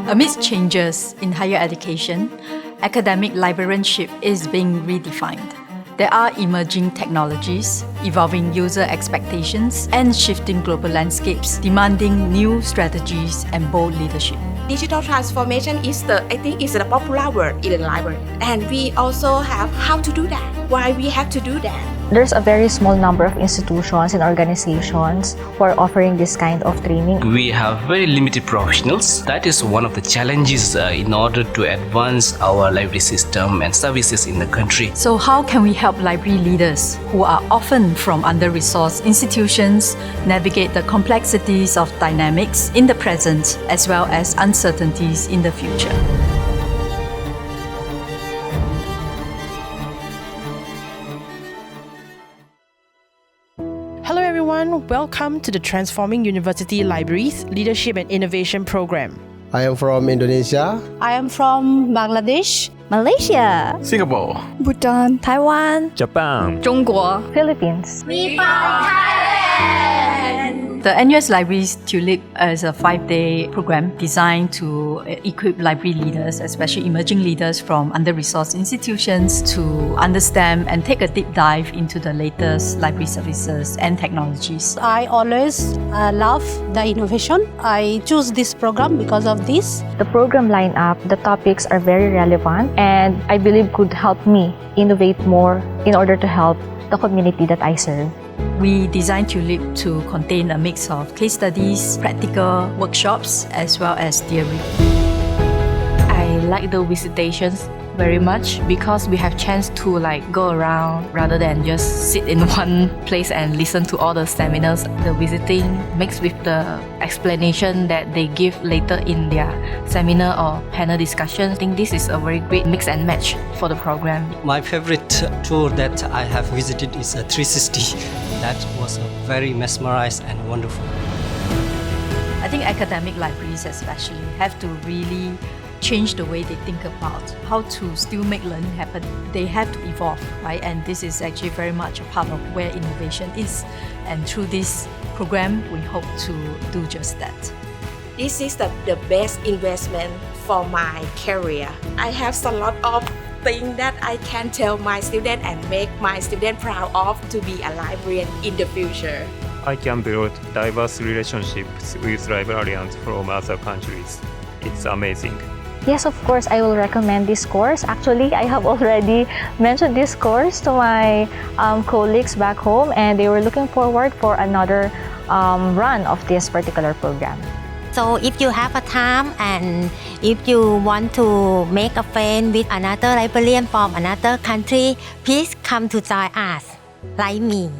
Amidst changes in higher education, academic librarianship is being redefined. There are emerging technologies, evolving user expectations, and shifting global landscapes demanding new strategies and bold leadership. Digital transformation is the popular word in the library. And we also have how to do that. Why we have to do that? There's a very small number of institutions and organizations who are offering this kind of training. We have very limited professionals. That is one of the challenges in order to advance our library system and services in the country. So how can we help library leaders who are often from under-resourced institutions navigate the complexities of dynamics in the present as well as uncertainties in the future? Hello everyone, welcome to the Transforming University Libraries Leadership and Innovation Program. I am from Indonesia. I am from Bangladesh, Malaysia, Singapore, Bhutan, Taiwan, Japan, 中国, Philippines. We found Thailand! The NUS Libraries TULLIP is a 5-day program designed to equip library leaders, especially emerging leaders from under-resourced institutions, to understand and take a deep dive into the latest library services and technologies. I always love the innovation. I choose this program because of this. The program lineup, the topics are very relevant and I believe could help me innovate more in order to help the community that I serve. We designed TULLIP to contain a mix of case studies, practical workshops, as well as theory. I like the visitations very much because we have chance to go around rather than just sit in one place and listen to all the seminars. The visiting mixed with the explanation that they give later in their seminar or panel discussion. I think this is a very great mix and match for the program. My favorite tour that I have visited is a 360. That was very mesmerized and wonderful. I think academic libraries especially have to really change the way they think about how to still make learning happen. They have to evolve, right? And this is actually very much a part of where innovation is. And through this program, we hope to do just that. This is the best investment for my career. I have a lot of things that I can tell my students and make my students proud of to be a librarian in the future. I can build diverse relationships with librarians from other countries. It's amazing. Yes, of course, I will recommend this course. Actually, I have already mentioned this course to my colleagues back home and they were looking forward for another run of this particular program. So if you have a time and if you want to make a friend with another librarian from another country, please come to join us, like me.